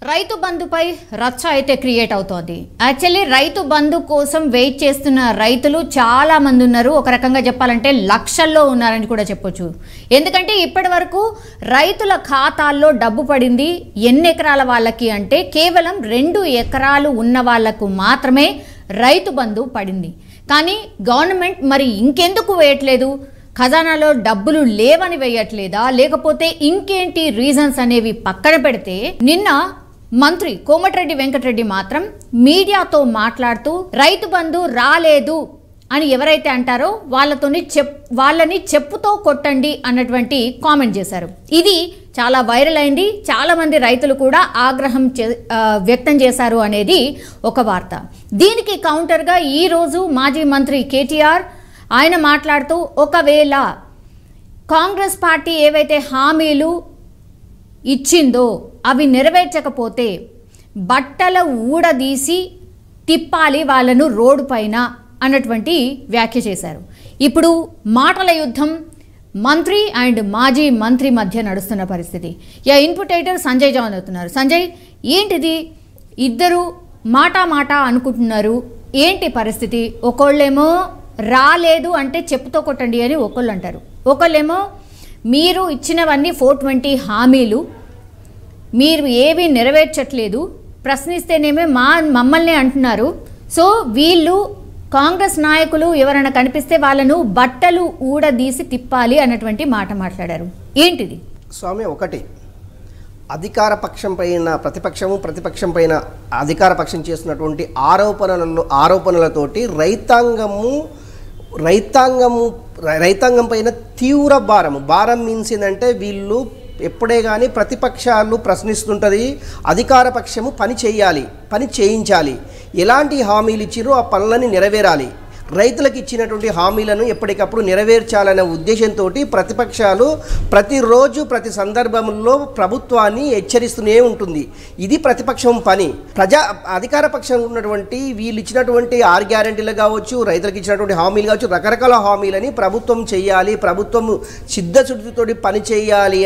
రైతు బంధుపై రచ్చ అయితే క్రియేట్ అవుతోంది. యాక్చువల్లీ రైతు బంధు కోసం వెయిట్ చేస్తున్న రైతులు చాలా మంది ఉన్నారు. ఒక రకంగా చెప్పాలంటే లక్షల్లో ఉన్నారని కూడా చెప్పొచ్చు. ఎందుకంటే ఇప్పటి వరకు రైతుల ఖాతాల్లో డబ్బు పడింది ఎన్ని ఎకరాల వాళ్ళకి అంటే కేవలం 2 ఎకరాలు ఉన్న వాళ్లకు మాత్రమే రైతు బంధు పడింది. కానీ గవర్నమెంట్ మరి ఇంకెందుకు వేయట్లేదు? ఖజానాలో డబ్బులు లేవని వేయట్లేదా, లేకపోతే ఇంకేంటి రీజన్స్ అనేవి పక్కన పెడితే నిన్న మంత్రి కోమటిరెడ్డి వెంకటరెడ్డి మాత్రం మీడియాతో మాట్లాడుతూ రైతు బంధు రాలేదు అని ఎవరైతే అంటారో వాళ్ళని చెప్పుతో కొట్టండి అన్నటువంటి కామెంట్ చేశారు. ఇది చాలా వైరల్ అయింది. చాలా మంది రైతులు కూడా ఆగ్రహం వ్యక్తం చేశారు అనేది ఒక వార్త. దీనికి కౌంటర్గా ఈరోజు మాజీ మంత్రి కేటీఆర్ ఆయన మాట్లాడుతూ ఒకవేళ కాంగ్రెస్ పార్టీ ఏవైతే హామీలు ఇచ్చిందో అవి నెరవేర్చకపోతే బట్టల ఊడదీసి తిప్పాలి వాళ్ళను రోడ్డు పైన అన్నటువంటి వ్యాఖ్య చేశారు. ఇప్పుడు మాటల యుద్ధం మంత్రి అండ్ మాజీ మంత్రి మధ్య నడుస్తున్న పరిస్థితి. ఇన్పుట్ ఎడిటర్ సంజయ్ జాన్ అవుతున్నారు. సంజయ్, ఏంటిది? ఇద్దరు మాట అనుకుంటున్నారు. ఏంటి పరిస్థితి? ఒకళ్ళేమో రాలేదు అంటే చెప్పుతో కొట్టండి అని ఒకళ్ళు అంటారు. ఒకళ్ళేమో మీరు ఇచ్చినవన్నీ 420 హామీలు మీరు ఏవి నెరవేర్చట్లేదు, ప్రశ్నిస్తేనేమే మమ్మల్ని అంటున్నారు. సో వీళ్ళు కాంగ్రెస్ నాయకులు ఎవరైనా కనిపిస్తే వాళ్ళను బట్టలు ఊడదీసి తిప్పాలి అన్నటువంటి మాట మాట్లాడారు. ఏంటిది స్వామి? ఒకటి, అధికార పక్షం పైన ప్రతిపక్షం పైన అధికార పక్షం చేస్తున్నటువంటి ఆరోపణలతోటి రైతాంగం పైన తీవ్ర భారం మీన్స్ ఏంటంటే వీళ్ళు ఎప్పుడే కానీ ప్రతిపక్షాలు ప్రశ్నిస్తుంటుంది, అధికార పక్షము పని చేయించాలి. ఎలాంటి హామీలు ఇచ్చిరో ఆ పనులని నెరవేరాలి. రైతులకు ఇచ్చినటువంటి హామీలను ఎప్పటికప్పుడు నెరవేర్చాలనే ఉద్దేశంతో ప్రతిపక్షాలు ప్రతిరోజు ప్రతి సందర్భంలో ప్రభుత్వాన్ని హెచ్చరిస్తూనే ఉంటుంది. ఇది ప్రతిపక్షం పని. అధికార పక్షం ఉన్నటువంటి వీళ్ళు ఇచ్చినటువంటి 6 గ్యారెంటీలు కావచ్చు, రైతులకు ఇచ్చినటువంటి హామీలు కావచ్చు, రకరకాల హామీలని ప్రభుత్వం చేయాలి, ప్రభుత్వం చిత్తశుద్ధితో పని చేయాలి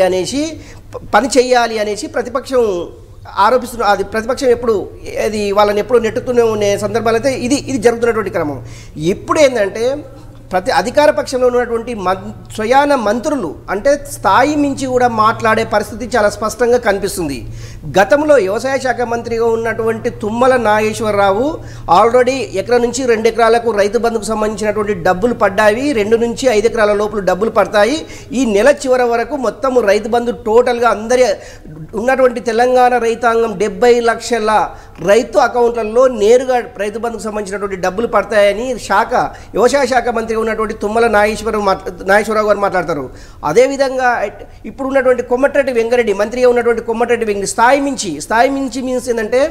అనేసి ప్రతిపక్షం ఆరోపిస్తున్న అది ప్రతిపక్షం వాళ్ళని ఎప్పుడు నెట్టుతూనే ఉండే సందర్భాలు అయితే ఇది జరుగుతున్నటువంటి క్రమం. ఇప్పుడు ఏంటంటే అధికార పక్షంలో ఉన్నటువంటి స్వయాన మంత్రులు అంటే స్థాయి మించి కూడా మాట్లాడే పరిస్థితి చాలా స్పష్టంగా కనిపిస్తుంది. గతంలో వ్యవసాయ శాఖ మంత్రిగా ఉన్నటువంటి తుమ్మల నాగేశ్వరరావు ఆల్రెడీ 1 ఎకరం నుంచి 2 ఎకరాలకు రైతు బంధుకు సంబంధించినటువంటి డబ్బులు పడ్డాయి, 2 నుంచి 5 ఎకరాల లోపల డబ్బులు పడతాయి. ఈ నెల చివరి వరకు మొత్తం రైతు బంధు టోటల్గా అందరి ఉన్నటువంటి తెలంగాణ రైతాంగం 70 లక్షల రైతు అకౌంట్లలో నేరుగా రైతు బంధుకు సంబంధించినటువంటి డబ్బులు పడతాయని వ్యవసాయ శాఖ మంత్రిగా ఉన్నటువంటి తుమ్మల నాగేశ్వరరావు గారు మాట్లాడతారు. అదేవిధంగా ఇప్పుడు ఉన్నటువంటి కోమటిరెడ్డి వెంకరెడ్డి మంత్రిగా ఉన్నటువంటి కోమటిరెడ్డి వెంకరెడ్డి స్థాయి మించి మీన్స్ ఏంటంటే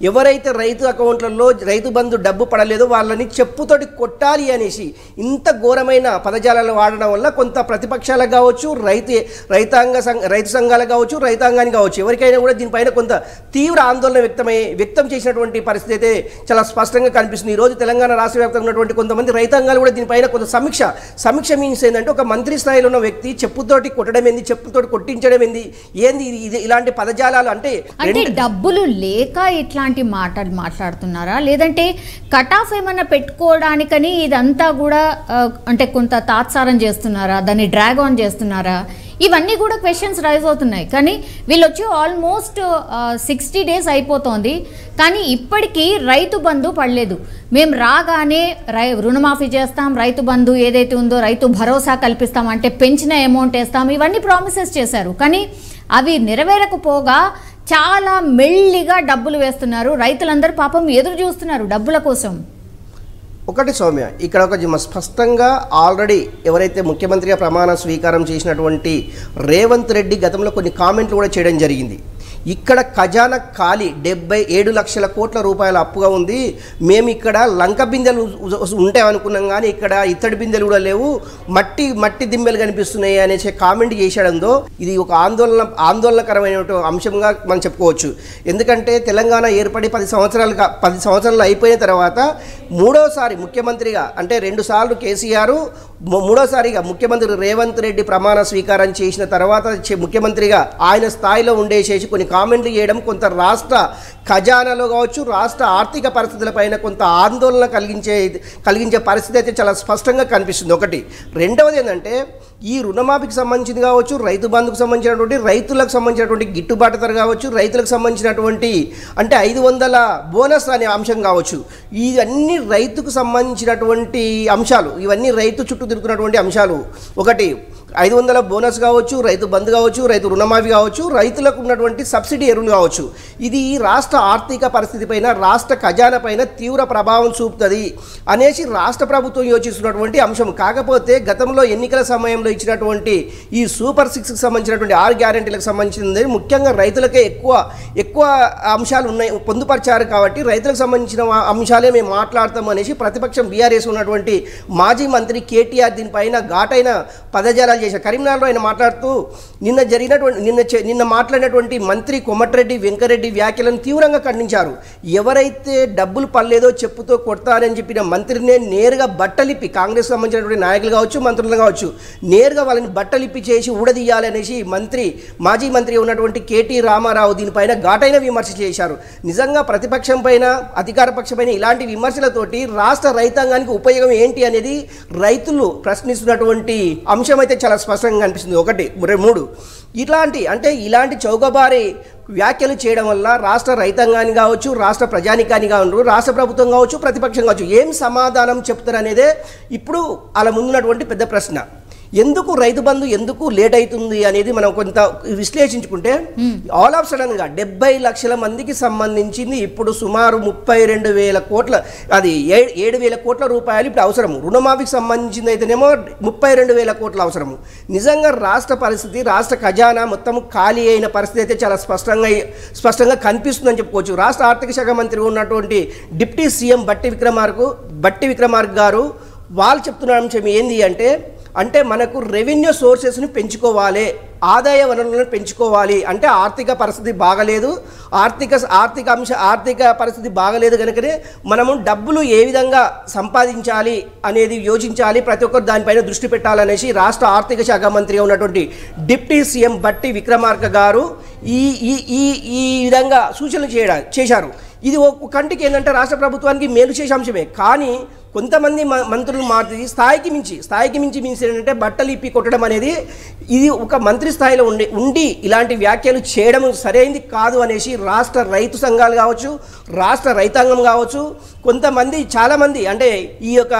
ఎవరైతే రైతు అకౌంట్లలో రైతు బంధు డబ్బు పడలేదో వాళ్ళని చెప్పుతోటి కొట్టాలి అనేసి ఇంత ఘోరమైన పదజాలాలు వాడడం వల్ల కొంత ప్రతిపక్షాలకు కావచ్చు, రైతు సంఘాలకు కావచ్చు, రైతాంగానికి కావచ్చు, ఎవరికైనా కూడా దీనిపైన కొంత తీవ్ర ఆందోళన వ్యక్తం చేసినటువంటి పరిస్థితి అయితే చాలా స్పష్టంగా కనిపిస్తుంది. ఈరోజు తెలంగాణ రాష్ట్ర వ్యాప్తంగా ఉన్నటువంటి కొంతమంది రైతాంగాలు కూడా దీనిపైన కొంత సమీక్ష మీన్స్ ఏంటంటే ఒక మంత్రి స్థాయిలో ఉన్న వ్యక్తి చెప్పుతోటి కొట్టడం ఏంది, చెప్పుతోటి కొట్టించడం ఏంది ఇలాంటి పదజాలాలు అంటే డబ్బులు లేక ఇట్లాంటి మాటలు మాట్లాడుతున్నారా, లేదంటే కట్ ఆఫ్ ఏమన్నా పెట్టుకోవడానికని ఇదంతా కూడా అంటే కొంత తాత్సారం చేస్తున్నారా, దాన్ని డ్రాగ్ ఆన్ చేస్తున్నారా? ఇవన్నీ కూడా క్వశ్చన్స్ రైజ్ అవుతున్నాయి. కానీ వీళ్ళు వచ్చి ఆల్మోస్ట్ 60 days అయిపోతుంది, కానీ ఇప్పటికీ రైతు బంధు పడలేదు. మేము రాగానే రుణమాఫీ చేస్తాం, రైతు బంధు ఏదైతే ఉందో రైతు భరోసా కల్పిస్తాం, అంటే పెంచిన అమౌంట్ వేస్తాం, ఇవన్నీ ప్రామిసెస్ చేశారు. కానీ అవి నెరవేరకపోగా చాలా మెల్లిగా డబ్బులు వేస్తున్నారు. రైతులందరూ పాపం ఎదురు చూస్తున్నారు డబ్బుల కోసం. ఒకటి సౌమ్య, ఇక్కడ ఒక స్పష్టంగా ఆల్రెడీ ఎవరైతే ముఖ్యమంత్రిగా ప్రమాణ స్వీకారం చేసినటువంటి రేవంత్ రెడ్డి గతంలో కొన్ని కామెంట్లు కూడా చేయడం జరిగింది. ఇక్కడ ఖజానా ఖాళీ 77 లక్షల కోట్ల రూపాయల అప్పుగా ఉంది, మేము ఇక్కడ లంక బిందెలు ఉంటాయనుకున్నాం కానీ ఇక్కడ ఇత్తడి బిందెలు కూడా లేవు, మట్టి దిమ్మెలు కనిపిస్తున్నాయి అనేసి కామెంట్ చేశాడందో ఇది ఒక ఆందోళనకరమైన అంశంగా మనం చెప్పుకోవచ్చు. ఎందుకంటే తెలంగాణ ఏర్పడి 10 సంవత్సరాలు అయిపోయిన తర్వాత మూడోసారి ముఖ్యమంత్రిగా అంటే 2 సార్లు కేసీఆర్, మూడోసారిగా ముఖ్యమంత్రి రేవంత్ రెడ్డి ప్రమాణ స్వీకారం చేసిన తర్వాత ముఖ్యమంత్రిగా ఆయన స్థాయిలో ఉండేసేసి కొన్ని కామెంట్లు చేయడం కొంత రాష్ట్ర ఖజానాలో కావచ్చు, రాష్ట్ర ఆర్థిక పరిస్థితులపైన కొంత ఆందోళన కలిగించే పరిస్థితి అయితే చాలా స్పష్టంగా కనిపిస్తుంది. ఒకటి. రెండవది ఏంటంటే ఈ రుణమాఫీకి సంబంధించింది కావచ్చు, రైతు బంధుకు సంబంధించినటువంటి, రైతులకు సంబంధించినటువంటి గిట్టుబాటు ధర కావచ్చు, రైతులకు సంబంధించినటువంటి అంటే 500 బోనస్ అనే అంశం కావచ్చు, ఇవన్నీ రైతుకు సంబంధించినటువంటి అంశాలు, ఇవన్నీ రైతు చుట్టూ తిరుగుతున్నటువంటి అంశాలు. ఒకటి 500 బోనస్ కావచ్చు, రైతు బంధు కావచ్చు, రైతు రుణమాఫీ కావచ్చు, రైతులకు ఉన్నటువంటి సబ్సిడీ ఎరువులు కావచ్చు, ఇది రాష్ట్ర ఆర్థిక పరిస్థితి పైన, రాష్ట్ర ఖజానా పైన తీవ్ర ప్రభావం చూపుతుంది అనేసి రాష్ట్ర ప్రభుత్వం యోచిస్తున్నటువంటి అంశం. కాకపోతే గతంలో ఎన్నికల సమయంలో ఇచ్చినటువంటి ఈ సూపర్ 6కి సంబంధించినటువంటి 6 గ్యారెంటీలకు సంబంధించింది ముఖ్యంగా రైతులకే ఎక్కువ అంశాలు ఉన్నాయి, పొందుపరిచారు. కాబట్టి రైతులకు సంబంధించిన అంశాలే మేము మాట్లాడతాం అనేసి ప్రతిపక్షం బీఆర్ఎస్ ఉన్నటువంటి మాజీ మంత్రి కేటీఆర్ దీనిపైన ఘాటైన పదజాలాలు చేశారు. కరీంనగర్లో ఆయన మాట్లాడుతూ నిన్న మాట్లాడినటువంటి మంత్రి కోమటిరెడ్డి వెంకరెడ్డి వ్యాఖ్యలను తీవ్రంగా ఖండించారు. ఎవరైతే డబ్బులు పడలేదో చెప్పుతో కొడతారని చెప్పిన మంత్రినే నేరుగా బట్టలిప్పి, కాంగ్రెస్ సంబంధించినటువంటి నాయకులు కావచ్చు, మంత్రులు కావచ్చు, నేరుగా వాళ్ళని బట్టలిప్పి చేసి ఊడదీయాలనేసి మాజీ మంత్రి ఉన్నటువంటి కేటీ రామారావు దీనిపైన ఘాటైన విమర్శ చేశారు. నిజంగా ప్రతిపక్షం పైన, అధికార పక్షం పైన ఇలాంటి విమర్శలతోటి రాష్ట్ర రైతాంగానికి ఉపయోగం ఏంటి అనేది రైతులు ప్రశ్నిస్తున్నటువంటి అంశం అయితే చాలా స్పష్టంగా కనిపిస్తుంది. 1, 3 ఇలాంటి చౌకబారి వ్యాఖ్యలు చేయడం వల్ల రాష్ట్ర రైతాంగాన్ని కావచ్చు, రాష్ట్ర ప్రజానికాన్ని కావచ్చు, రాష్ట్ర ప్రభుత్వం కావచ్చు, ప్రతిపక్షం కావచ్చు ఏం సమాధానం చెప్తారనేదే ఇప్పుడు అలా ముందున్నటువంటి పెద్ద ప్రశ్న. ఎందుకు రైతు బంధు ఎందుకు లేట్ అవుతుంది అనేది మనం కొంత విశ్లేషించుకుంటే, ఆల్ ఆఫ్ సడన్గా 70 లక్షల మందికి సంబంధించింది ఇప్పుడు సుమారు 32,000 కోట్ల, అది 7,000 కోట్ల రూపాయలు ఇప్పుడు అవసరము. రుణమాఫీకి సంబంధించింది అయితేనేమో 32,000 కోట్ల అవసరము. నిజంగా రాష్ట్ర పరిస్థితి, రాష్ట్ర ఖజానా మొత్తం ఖాళీ అయిన పరిస్థితి అయితే చాలా స్పష్టంగా కనిపిస్తుందని చెప్పుకోవచ్చు. రాష్ట్ర ఆర్థిక శాఖ మంత్రి ఉన్నటువంటి డిప్యూటీ సీఎం బట్టి విక్రమార్క గారు వాళ్ళు చెప్తున్న అంశం ఏంది అంటే మనకు రెవెన్యూ సోర్సెస్ని పెంచుకోవాలి, ఆదాయ వనరులను పెంచుకోవాలి. అంటే ఆర్థిక పరిస్థితి బాగలేదు, ఆర్థిక పరిస్థితి బాగలేదు కనుకనే మనము డబ్బులు ఏ విధంగా సంపాదించాలి అనేది యోచించాలి, ప్రతి ఒక్కరు దానిపైన దృష్టి పెట్టాలనేసి రాష్ట్ర ఆర్థిక శాఖ మంత్రి ఉన్నటువంటి డిప్యూటీ సీఎం బట్టి విక్రమార్క గారు ఈ విధంగా సూచనలు చేశారు. ఇది ఒక కంటికి ఏంటంటే రాష్ట్ర ప్రభుత్వానికి మేలు చేసే అంశమే. కానీ కొంతమంది మంత్రులు మార్చి స్థాయికి మించి ఏంటంటే బట్టలు ఇప్పి కొట్టడం అనేది ఇది ఒక మంత్రి స్థాయిలో ఉండి ఇలాంటి వ్యాఖ్యలు చేయడం సరైనది కాదు అనేసి రాష్ట్ర రైతు సంఘాలు కావచ్చు, రాష్ట్ర రైతాంగం కావచ్చు, చాలామంది అంటే ఈ యొక్క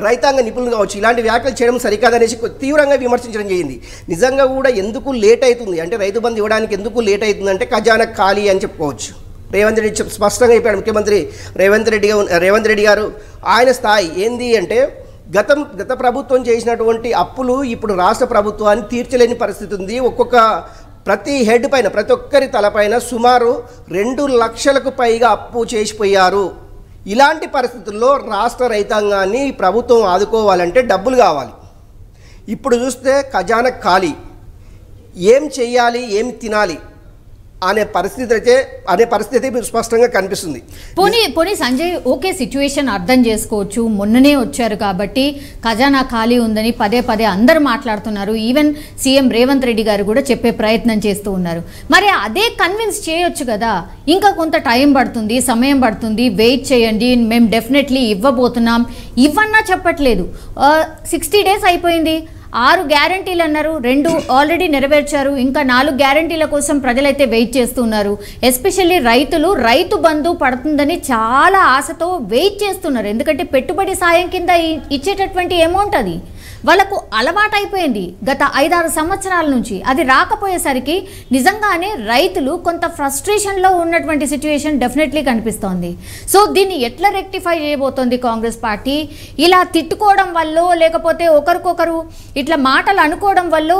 రైతాంగ నిపుణులు కావచ్చు ఇలాంటి వ్యాఖ్యలు చేయడం సరికాదనేసి తీవ్రంగా విమర్శించడం జరిగింది. నిజంగా కూడా ఎందుకు లేట్ అవుతుంది అంటే, రైతు బంధు ఇవ్వడానికి ఎందుకు లేట్ అవుతుందంటే ఖజానా ఖాళీ అని చెప్పుకోవచ్చు. రేవంత్ రెడ్డి స్పష్టంగా చెప్పాడు. ముఖ్యమంత్రి రేవంత్ రెడ్డి గారు ఆయన స్థాయి ఏంది అంటే, గత ప్రభుత్వం చేసినటువంటి అప్పులు ఇప్పుడు రాష్ట్ర ప్రభుత్వాన్ని తీర్చలేని పరిస్థితి ఉంది. ప్రతి హెడ్ పైన, ప్రతి ఒక్కరి తలపైన సుమారు 2 లక్షలకు పైగా అప్పు చేసిపోయారు. ఇలాంటి పరిస్థితుల్లో రాష్ట్ర రైతాంగాన్ని ప్రభుత్వం ఆదుకోవాలంటే డబ్బులు కావాలి. ఇప్పుడు చూస్తే ఖజానా ఖాళీ, ఏం చెయ్యాలి, ఏం తినాలి అనే పరిస్థితి స్పష్టంగా కనిపిస్తుంది. పోనీ సంజయ్, ఓకే, సిచ్యువేషన్ అర్థం చేసుకోవచ్చు. మొన్ననే వచ్చారు కాబట్టి ఖజానా ఖాళీ ఉందని పదే అందరూ మాట్లాడుతున్నారు. ఈవెన్ సీఎం రేవంత్ రెడ్డి గారు కూడా చెప్పే ప్రయత్నం చేస్తూ ఉన్నారు. మరి అదే కన్విన్స్ చేయొచ్చు కదా, ఇంకా కొంత టైం పడుతుంది, సమయం పడుతుంది, వెయిట్ చేయండి, మేము డెఫినెట్లీ ఇవ్వబోతున్నాం, ఇవ్వన్నా చెప్పట్లేదు. 60 డేస్ అయిపోయింది, 6 గ్యారంటీలు అన్నారు, 2 ఆల్రెడీ నెరవేర్చారు, ఇంకా 4 గ్యారంటీల కోసం ప్రజలైతే వెయిట్ చేస్తున్నారు. ఎస్పెషల్లీ రైతు బంధు పడుతుందని చాలా ఆశతో వెయిట్ చేస్తున్నారు. ఎందుకంటే పెట్టుబడి సాయం కింద ఇచ్చేటటువంటి అమౌంట్ అది వాళ్ళకు అలవాటైపోయింది గత 5-6 సంవత్సరాల నుంచి. అది రాకపోయేసరికి నిజంగానే రైతులు కొంత ఫ్రస్ట్రేషన్లో ఉన్నటువంటి సిచ్యువేషన్ డెఫినెట్లీ కనిపిస్తోంది. సో దీన్ని ఎట్లా రెక్టిఫై చేయబోతోంది కాంగ్రెస్ పార్టీ? ఇలా తిట్టుకోవడం వల్ల, లేకపోతే ఒకరికొకరు ఇట్లా మాటలు అనుకోవడం వల్ల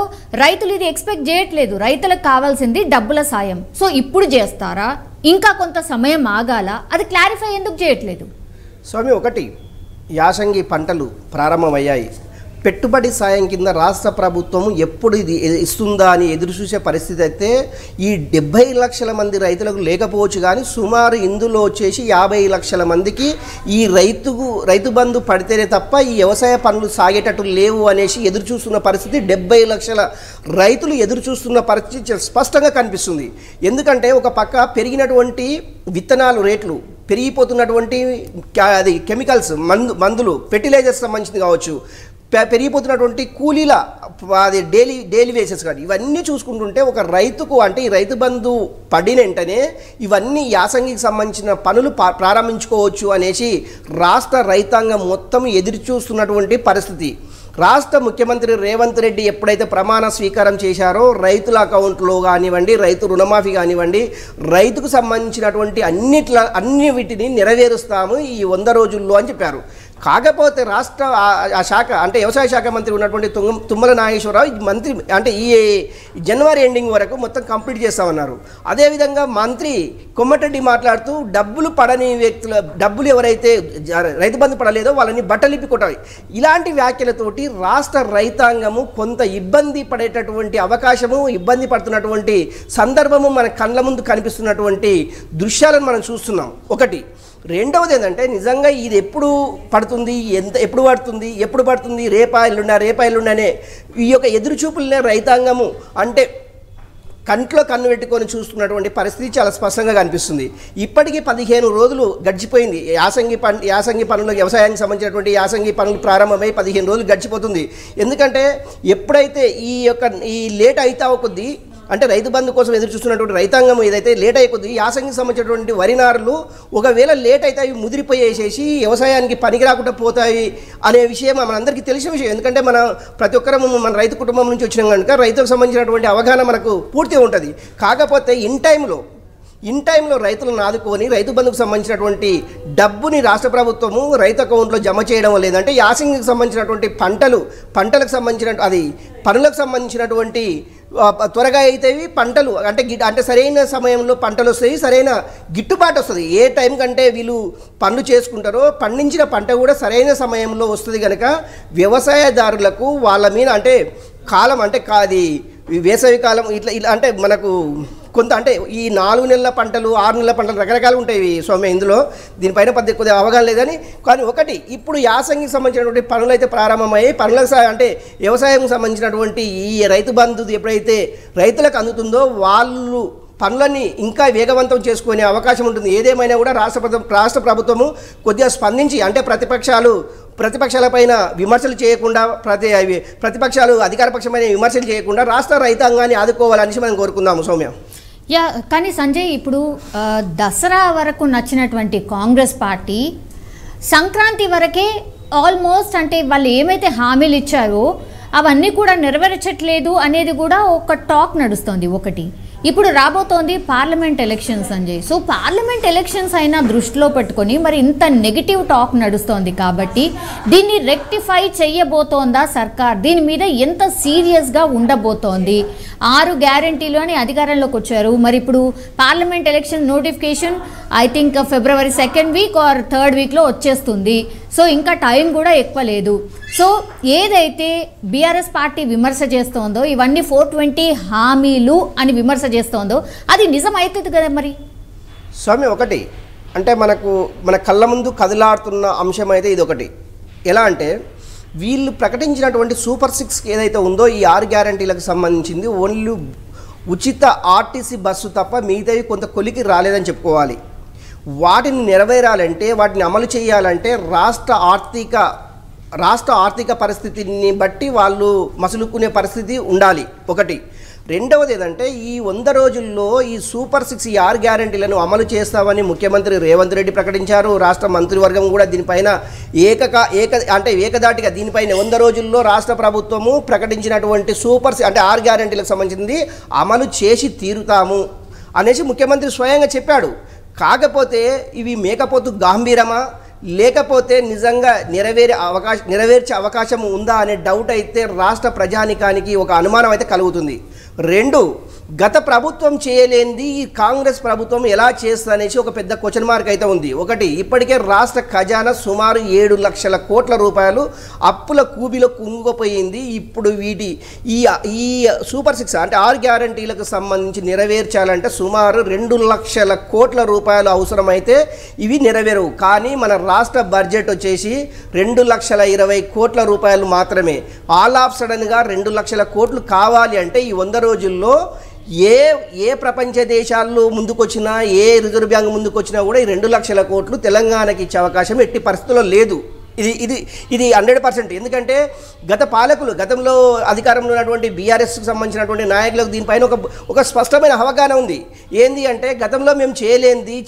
రైతులు ఇది ఎక్స్పెక్ట్ చేయట్లేదు. రైతులకు కావాల్సింది డబ్బుల సాయం. సో ఇప్పుడు చేస్తారా, ఇంకా కొంత సమయం ఆగాల? అది క్లారిఫై ఎందుకు చేయట్లేదు? స్వామి, ఒకటి, యాసంగి పంటలు ప్రారంభమయ్యాయి. పెట్టుబడి సాయం కింద రాష్ట్ర ప్రభుత్వం ఎప్పుడు ఇది ఇస్తుందా అని ఎదురు చూసే పరిస్థితి అయితే ఈ 70 లక్షల మంది రైతులకు లేకపోవచ్చు, కానీ సుమారు ఇందులో వచ్చేసి 50 లక్షల మందికి ఈ రైతు బంధు పడితేనే తప్ప ఈ వ్యవసాయ పనులు సాగేటట్టు లేవు అనేసి ఎదురు చూస్తున్న పరిస్థితి 70 లక్షల రైతులు ఎదురు చూస్తున్న పరిస్థితి స్పష్టంగా కనిపిస్తుంది. ఎందుకంటే ఒక పక్క పెరిగినటువంటి విత్తనాలు రేట్లు, పెరిగిపోతున్నటువంటి అది కెమికల్స్ మందులు ఫెర్టిలైజర్స్ సంబంధించింది కావచ్చు, పెరిగిపోతున్నటువంటి కూలీల అది డైలీ వేసెస్ కానీ ఇవన్నీ చూసుకుంటుంటే ఒక రైతుకు అంటే ఈ రైతు బంధు పడిన వెంటనే ఇవన్నీ యాసంగికి సంబంధించిన పనులు ప్రారంభించుకోవచ్చు అనేసి రాష్ట్ర రైతాంగం మొత్తం ఎదురు చూస్తున్నటువంటి పరిస్థితి. రాష్ట్ర ముఖ్యమంత్రి రేవంత్ రెడ్డి ఎప్పుడైతే ప్రమాణ స్వీకారం చేశారో రైతుల అకౌంట్లో కానివ్వండి, రైతు రుణమాఫీ కానివ్వండి, రైతుకు సంబంధించినటువంటి అన్ని వీటిని నెరవేరుస్తాము ఈ 100 రోజుల్లో అని చెప్పారు. కాకపోతే రాష్ట్ర ఆ శాఖ అంటే వ్యవసాయ శాఖ మంత్రి ఉన్నటువంటి తుమ్మల నాగేశ్వరరావు ఈ మంత్రి అంటే ఈ జనవరి ఎండింగ్ వరకు మొత్తం కంప్లీట్ చేస్తామన్నారు. అదేవిధంగా మంత్రి కొమ్మటిరెడ్డి మాట్లాడుతూ డబ్బులు పడని వ్యక్తుల డబ్బులు ఎవరైతే రైతు బంధు పడలేదో వాళ్ళని బట్టలిప్పి కొట్టాలి, ఇలాంటి వ్యాఖ్యలతోటి రాష్ట్ర రైతాంగము కొంత ఇబ్బంది పడేటటువంటి అవకాశము, ఇబ్బంది పడుతున్నటువంటి సందర్భము మన కళ్ళ ముందు కనిపిస్తున్నటువంటి దృశ్యాలను మనం చూస్తున్నాం. ఒకటి. రెండవది ఏంటంటే నిజంగా ఇది ఎప్పుడు పడుతుంది, ఎప్పుడు పడుతుంది రేపా ఎల్లుండి అనే ఈ యొక్క ఎదురుచూపులనే రైతాంగము అంటే కంట్లో కన్ను పెట్టుకొని చూస్తున్నటువంటి పరిస్థితి చాలా స్పష్టంగా కనిపిస్తుంది. ఇప్పటికీ 15 రోజులు గడిచిపోయింది. యాసంగి పనులు, వ్యవసాయానికి సంబంధించినటువంటి యాసంగి పనులు ప్రారంభమై 15 రోజులు గడిచిపోతుంది. ఎందుకంటే ఎప్పుడైతే ఈ లేట్ అవుతా కొద్దీ అంటే రైతు బంధు కోసం ఎదురు చూస్తున్నటువంటి రైతాంగం ఏదైతే లేట్ అయిపోద్ది, యాసంగికి సంబంధించినటువంటి వరి నారులు ఒకవేళ లేట్ అయితే అవి ముదిరిపోయేసేసి వ్యవసాయానికి పనికి రాకుండా పోతాయి అనే విషయం మనందరికీ తెలిసిన విషయం. ఎందుకంటే ప్రతి ఒక్కరూ మన రైతు కుటుంబం నుంచి వచ్చినాం కనుక రైతులకు సంబంధించినటువంటి అవగాహన మనకు పూర్తిగా ఉంటుంది. కాకపోతే ఇన్ టైంలో రైతులను ఆదుకొని రైతు బంధుకు సంబంధించినటువంటి డబ్బుని రాష్ట్ర ప్రభుత్వము రైతు అకౌంట్లో జమ చేయడం లేదంటే యాసంగికి సంబంధించినటువంటి పంటలకు సంబంధించిన పనులకు సంబంధించినటువంటి త్వరగా అయితేవి పంటలు అంటే సరైన సమయంలో పంటలు వస్తాయి, సరైన గిట్టుబాటు వస్తుంది. ఏ టైం కంటే వీళ్ళు పనులు చేసుకుంటారో పండించిన పంట కూడా సరైన సమయంలో వస్తుంది కనుక వ్యవసాయదారులకు వాళ్ళ మీద అంటే కాలం అంటే అది వేసవి కాలం ఇట్లా అంటే మనకు కొంత అంటే ఈ 4 నెలల పంటలు 6 నెలల పంటలు రకరకాలు ఉంటాయి సౌమ్య. ఇందులో దీనిపైన కొద్దిగా అవగాహన లేదని. కానీ ఒకటి, ఇప్పుడు యాసంగికి సంబంధించినటువంటి పనులు అయితే ప్రారంభమయ్యాయి. పనులకు అంటే వ్యవసాయం సంబంధించినటువంటి ఈ రైతు బంధు ఎప్పుడైతే రైతులకు అందుతుందో వాళ్ళు పనులని ఇంకా వేగవంతం చేసుకునే అవకాశం ఉంటుంది. ఏదేమైనా కూడా రాష్ట్ర ప్రభుత్వము కొద్దిగా స్పందించి అంటే ప్రతిపక్షాలపైన విమర్శలు చేయకుండా ప్రతిపక్షాలు అధికారపక్షమైన విమర్శలు చేయకుండా రాష్ట్ర రైతాంగాన్ని ఆదుకోవాలనేసి మనం కోరుకుందాము సౌమ్య. కానీ సంజయ్, ఇప్పుడు దసరా వరకు నచ్చినటువంటి కాంగ్రెస్ పార్టీ సంక్రాంతి వరకే ఆల్మోస్ట్ అంటే వాళ్ళు ఏమైతే హామీలు ఇచ్చారో అవన్నీ కూడా నెరవేర్చట్లేదు అనేది కూడా ఒక టాక్ నడుస్తుంది. ఒకటి, ఇప్పుడు రాబోతోంది parliament elections Sanjay. So parliament elections అయినా దృష్టిలో పెట్టుకొని మరి ఇంత నెగిటివ్ టాక్ నడుస్తోంది కాబట్టి దీన్ని రెక్టిఫై చేయబోతోందా సర్కార్? దీని మీద ఎంత సీరియస్గా ఉండబోతోంది? 6 గ్యారంటీలు అని అధికారంలోకి వచ్చారు. మరి ఇప్పుడు parliament election notification I think February 2nd week or 3rd వీక్లో వచ్చేస్తుంది. సో ఇంకా టైం కూడా ఎక్కువ లేదు. సో ఏదైతే బీఆర్ఎస్ పార్టీ విమర్శ చేస్తోందో, ఇవన్నీ 420 హామీలు అని విమర్శ చేస్తోందో అది నిజం అవుతుంది కదా మరి స్వామి? ఒకటి అంటే మన కళ్ళ ముందు కదిలాడుతున్న అంశం అయితే ఇది ఒకటి. ఎలా అంటే వీళ్ళు ప్రకటించినటువంటి సూపర్ 6 ఏదైతే ఉందో ఈ 6 గ్యారంటీలకు సంబంధించింది ఓన్లీ ఉచిత ఆర్టీసీ బస్సు తప్ప మిగతావి కొంత కొలికి రాలేదని చెప్పుకోవాలి. వాటిని నెరవేరాలంటే, వాటిని అమలు చేయాలంటే రాష్ట్ర ఆర్థిక పరిస్థితిని బట్టి వాళ్ళు మసులుకునే పరిస్థితి ఉండాలి. ఒకటి. రెండవది ఏంటంటే ఈ 100 రోజుల్లో ఈ సూపర్ 6 ఈ 6 గ్యారంటీలను అమలు చేస్తామని ముఖ్యమంత్రి రేవంత్ రెడ్డి ప్రకటించారు. రాష్ట్ర మంత్రివర్గం కూడా దీనిపైన ఏకదాటిగా దీనిపైన 100 రోజుల్లో రాష్ట్ర ప్రభుత్వము ప్రకటించినటువంటి సూపర్ అంటే 6 గ్యారంటీలకు సంబంధించింది అమలు చేసి తీరుతాము అనేసి ముఖ్యమంత్రి స్వయంగా చెప్పాడు. కాకపోతే ఇవి మేకపోతు గాంభీరమా లేకపోతే నిజంగా నెరవేర్చే అవకాశం ఉందా అనే డౌట్ అయితే రాష్ట్ర ప్రజానికానికి ఒక అనుమానం అయితే కలుగుతుంది. 2, గత ప్రభుత్వం చేయలేనిది ఈ కాంగ్రెస్ ప్రభుత్వం ఎలా చేస్తుంది అనేసి ఒక పెద్ద క్వశ్చన్ మార్క్ అయితే ఉంది. ఒకటి, ఇప్పటికే రాష్ట్ర ఖజానా సుమారు 7 లక్షల కోట్ల రూపాయలు అప్పుల కూబిలో కుంగిపోయింది. ఇప్పుడు ఈ సూపర్ 6 అంటే 6 గ్యారంటీలకు సంబంధించి నెరవేర్చాలంటే సుమారు 2 లక్షల కోట్ల రూపాయలు అవసరమైతే ఇవి నెరవేరవు. కానీ మన రాష్ట్ర బడ్జెట్ వచ్చేసి 2,20,00,000 కోట్ల రూపాయలు మాత్రమే. ఆల్ ఆఫ్ సడన్గా 2 లక్షల కోట్లు కావాలి అంటే ఈ 100 రోజుల్లో ఏ ప్రపంచ దేశాల్లో ముందుకొచ్చినా, ఏ రిజర్వ్ బ్యాంక్ ముందుకొచ్చినా కూడా ఈ 2 లక్షల కోట్లు తెలంగాణకి ఇచ్చే అవకాశం ఎట్టి పరిస్థితుల్లో లేదు. ఇది 100%. ఎందుకంటే గత పాలకులు, గతంలో అధికారంలో ఉన్నటువంటి బీఆర్ఎస్కి సంబంధించినటువంటి నాయకులకు దీనిపైన ఒక స్పష్టమైన అవగాహన ఉంది. ఏంది అంటే గతంలో మేము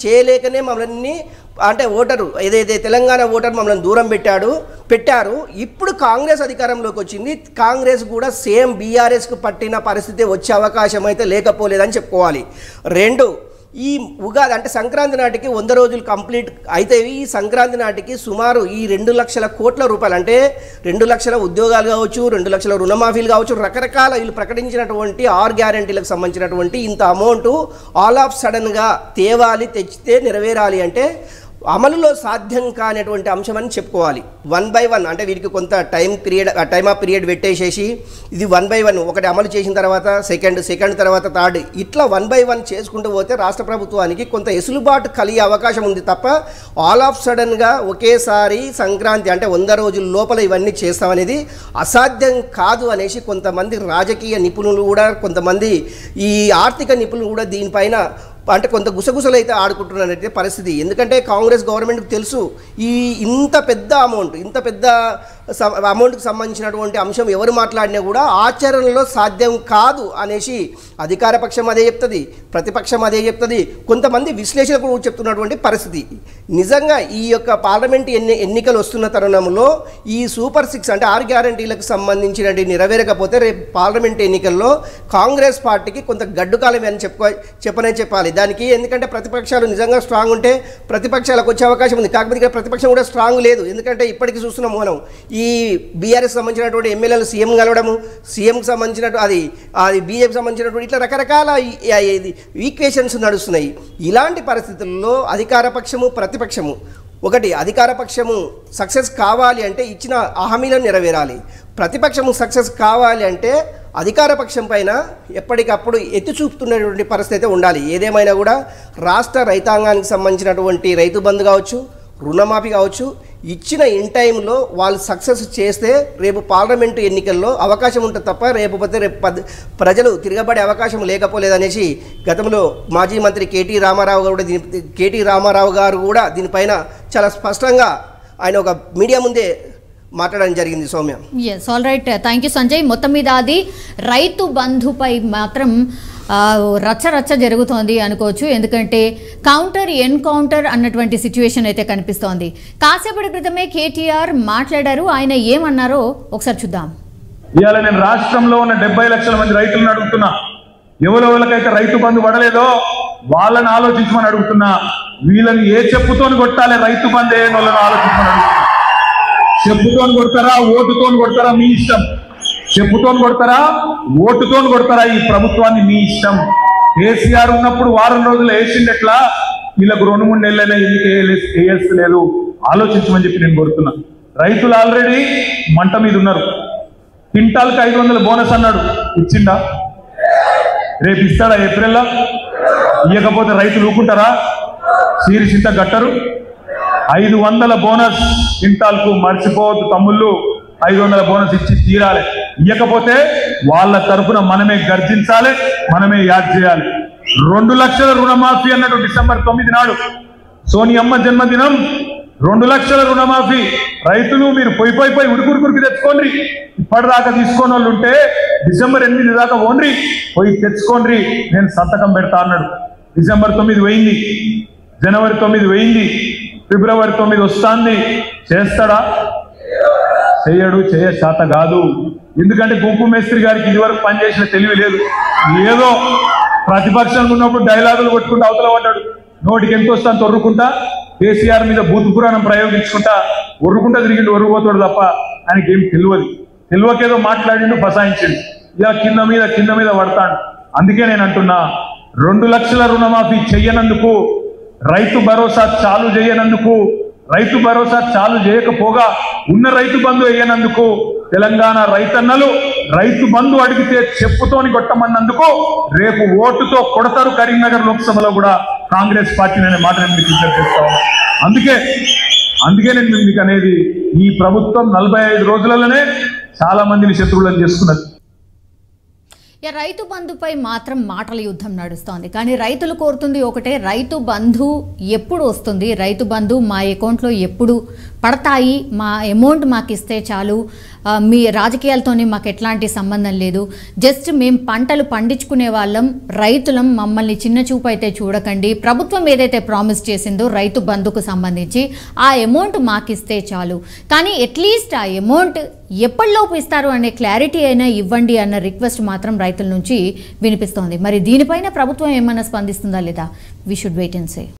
చేయలేకనే మమ్మల్ని అంటే ఓటరు ఏదైతే తెలంగాణ ఓటర్ మమ్మల్ని దూరం పెట్టారు. ఇప్పుడు కాంగ్రెస్ అధికారంలోకి వచ్చింది. కాంగ్రెస్ కూడా సేమ్ బీఆర్ఎస్కు పట్టిన పరిస్థితి వచ్చే అవకాశం అయితే లేకపోలేదని చెప్పుకోవాలి. 2, ఈ ఉగాది అంటే సంక్రాంతి నాటికి 100 రోజులు కంప్లీట్ అయితే ఈ సంక్రాంతి నాటికి సుమారు ఈ 2 లక్షల కోట్ల రూపాయలు అంటే 2 లక్షల ఉద్యోగాలు కావచ్చు, 2 లక్షల రుణమాఫీలు కావచ్చు, రకరకాల వీళ్ళు ప్రకటించినటువంటి 6 గ్యారంటీలకు సంబంధించినటువంటి ఇంత అమౌంట్ ఆల్ ఆఫ్ సడన్గా తెచ్చితే నెరవేరాలి అంటే అమలులో సాధ్యం కానటువంటి అంశం అని చెప్పుకోవాలి. 1 by 1 అంటే వీరికి కొంత టైమ్ ఆఫ్ పీరియడ్ పెట్టేసేసి ఇది 1 by 1 ఒకటి అమలు చేసిన తర్వాత సెకండ్ తర్వాత థర్డ్ ఇట్లా 1 by 1 చేసుకుంటూ పోతే రాష్ట్ర ప్రభుత్వానికి కొంత ఎసులుబాటు కలిగే అవకాశం ఉంది తప్ప ఆల్ ఆఫ్ సడన్గా ఒకేసారి సంక్రాంతి అంటే 100 రోజుల లోపల ఇవన్నీ చేస్తామనేది అసాధ్యం కాదు అనేసి కొంతమంది రాజకీయ నిపుణులు కూడా, కొంతమంది ఈ ఆర్థిక నిపుణులు కూడా దీనిపైన అంటే కొంత గుసగుసలు అయితే ఆడుకుంటున్నట్టే పరిస్థితి. ఎందుకంటే కాంగ్రెస్ గవర్నమెంట్కి తెలుసు ఇంత పెద్ద అమౌంట్కి సంబంధించినటువంటి అంశం ఎవరు మాట్లాడినా కూడా ఆచరణలో సాధ్యం కాదు అనేసి అధికార పక్షం అదే చెప్తుంది, ప్రతిపక్షం అదే చెప్తుంది, కొంతమంది విశ్లేషకులు కూడా చెప్తున్నటువంటి పరిస్థితి. నిజంగా ఈ యొక్క పార్లమెంట్ ఎన్నికలు వస్తున్న తరుణంలో ఈ సూపర్ 6 అంటే 6 గ్యారంటీలకు సంబంధించినటువంటి నెరవేరకపోతే రేపు పార్లమెంట్ ఎన్నికల్లో కాంగ్రెస్ పార్టీకి కొంత గడ్డుకాలం అని చెప్పాలి దానికి. ఎందుకంటే ప్రతిపక్షాలు నిజంగా స్ట్రాంగ్ ఉంటే ప్రతిపక్షాలకు వచ్చే అవకాశం ఉంది. కాకపోతే ఇక్కడ ప్రతిపక్షం కూడా స్ట్రాంగ్ లేదు. ఎందుకంటే ఇప్పటికీ చూస్తున్నాం మనం ఈ బీఆర్ఎస్ సంబంధించినటువంటి ఎమ్మెల్యేలు సీఎం కలవడము, సీఎంకి సంబంధించినట్టు అది బీజేపీకి సంబంధించినటువంటి ఇట్లా రకరకాల ఈక్వేషన్స్ నడుస్తున్నాయి. ఇలాంటి పరిస్థితుల్లో అధికార పక్షము ప్రతిపక్షము ఒకటి, అధికార పక్షము సక్సెస్ కావాలి అంటే ఇచ్చిన హామీలను నెరవేరాలి, ప్రతిపక్షము సక్సెస్ కావాలి అంటే అధికార పక్షం పైన ఎప్పటికప్పుడు ఎత్తి చూపుతున్నటువంటి పరిస్థితి ఉండాలి. ఏదేమైనా కూడా రాష్ట్ర రైతాంగానికి సంబంధించినటువంటి రైతు బంధు కావచ్చు, రుణమాఫీ కావచ్చు, ఇచ్చిన ఇన్ టైంలో వాళ్ళు సక్సెస్ చేస్తే రేపు పార్లమెంటు ఎన్నికల్లో అవకాశం ఉంటుంది తప్ప రేపు ప్రజలు తిరగబడే అవకాశం లేకపోలేదనేసి గతంలో మాజీ మంత్రి కేటీ రామారావు గారు కూడా దీనిపైన చాలా స్పష్టంగా ఆయన ఒక మీడియా ముందే మాట్లాడడం జరిగింది. Soumya, yes, all right, thank you Sanjay. మొత్తం మీద అది రైతు బంధుపై మాత్రం రచ్చ జరుగుతోంది అనుకోవచ్చు. ఎందుకంటే ఎన్కౌంటర్ అన్నటువంటి సిచ్యువేషన్ అయితే కనిపిస్తోంది. కాసేపటి క్రితమే కేటీఆర్ మాట్లాడారు. ఆయన ఏమన్నారో ఒకసారి చూద్దాం. ఇవాళ నేను రాష్ట్రంలో ఉన్న 70 లక్షల మంది రైతులను అడుగుతున్నా, ఎవరెవరికైతే రైతు బంధు పడలేదో వాళ్ళని ఆలోచించమని అడుగుతున్నా. వీళ్ళని ఏ చెప్పుతోని కొట్టాలి, రైతు బంధు ఏ వాళ్ళని ఆలోచించమని అడుగుతున్నా. చెప్పుతోని కొడతారా, ఓటుతోని కొడతారా, మీ ఇష్టం. చెప్పుతోని కొడతారా, ఓటుతోని కొడతారా, ఈ ప్రభుత్వాన్ని మీ ఇష్టం. కేసీఆర్ ఉన్నప్పుడు వారం రోజులు వేసిండెట్లా, వీళ్ళకు 2-3 నెలలైనా ఎందుకు వేయలేదు ఆలోచించమని చెప్పి నేను కోరుతున్నా. రైతులు ఆల్రెడీ మంట మీద ఉన్నారు. క్వింటాల్కి 500 బోనస్ అన్నాడు, ఇచ్చిండా? రేపు ఇస్తాడా ఏప్రిల్లో? ఇవ్వకపోతే రైతులు ఊకుంటారా? సీరిసింత గట్టరు. 500 బోనస్ క్వింటాల్కు మర్చిపోవద్దు తమ్ముళ్ళు. 500 బోనస్ ఇచ్చి తీరాలి. ఇవ్వకపోతే వాళ్ళ తరఫున మనమే గర్జించాలి, మనమే యాడ్ చేయాలి. 2 లక్షల రుణమాఫీ అన్నట్టు డిసెంబర్ 9 నాడు సోనియమ్మ జన్మదినం 2 లక్షల రుణమాఫీ. రైతులు మీరు పోయి ఉడుకురికి తెచ్చుకోండి. ఇప్పటిదాకా తీసుకోని వాళ్ళు ఉంటే డిసెంబర్ 8 దాకా ఓన్రి పోయి తెచ్చుకోండి, నేను సంతకం పెడతా అన్నాడు. డిసెంబర్ 9 పోయింది, జనవరి 9 పోయింది, ఫిబ్రవరి 9 వస్తుంది. చేస్తాడా? చేయడు, చేత కాదు. ఎందుకంటే గుంపు మేస్త్రి గారికి ఇదివరకు పనిచేసిన తెలివి లేదు. ఏదో ప్రతిపక్షంగా ఉన్నప్పుడు డైలాగులు కొట్టుకుంటూ అవతల పడ్డాడు. నోటికి ఎంత వస్తాను తొర్రుకుంటా, కేసీఆర్ మీద భూత పురాణం ప్రయోగించుకుంటా ఒర్రుకుంటా తిరిగిండు, ఒర్రుపోతాడు తప్ప ఆయనకి ఏం తెలియదు. తెలియకేదో మాట్లాడిండు, ఫసాయించిండు. ఇక కింద మీద పడతాడు. అందుకే నేను అంటున్నా 2 లక్షల రుణమాఫీ చెయ్యనందుకు, రైతు భరోసా చాలు చేయనందుకు, రైతు భరోసా చాలు చేయకపోగా ఉన్న రైతు బంధు వేయనందుకు, తెలంగాణ రైతన్నలు రైతు బంధు అడిగితే చెప్పుతోని కొట్టమన్నందుకు రేపు ఓటుతో కొడతారు కరీంనగర్ లోక్సభలో కూడా కాంగ్రెస్ పార్టీని అనే మాట నేను మీకు విజ్ఞప్తి చేస్తా అందుకే నేను మీకు అనేది, ఈ ప్రభుత్వం 45 రోజులలోనే చాలా మందిని శత్రువులను చేసుకున్నది. రైతు బంధుపై మాత్రం మాటల యుద్ధం నడుస్తోంది. కానీ రైతులు కోరుతుంది ఒకటే, రైతు బంధు ఎప్పుడు వస్తుంది, రైతు బంధు మా అకౌంట్లో ఎప్పుడు పడతాయి, మా అమౌంట్ మాకు ఇస్తే చాలు, మీ రాజకీయాలతోనే మాకు ఎట్లాంటి సంబంధం లేదు, జస్ట్ మేము పంటలు పండించుకునే వాళ్ళం, రైతులం, మమ్మల్ని చిన్న చూపు అయితే చూడకండి, ప్రభుత్వం ఏదైతే ప్రామిస్ చేసిందో రైతు బంధుకు సంబంధించి ఆ అమౌంట్ మాకు ఇస్తే చాలు, కానీ అట్లీస్ట్ ఆ అమౌంట్ ఎప్పటిలోపు ఇస్తారు అనే క్లారిటీ అయినా ఇవ్వండి అన్న రిక్వెస్ట్ మాత్రం రైతుల నుంచి వినిపిస్తోంది. మరి దీనిపైన ప్రభుత్వం ఏమైనా స్పందిస్తుందా లేదా? We should wait and say.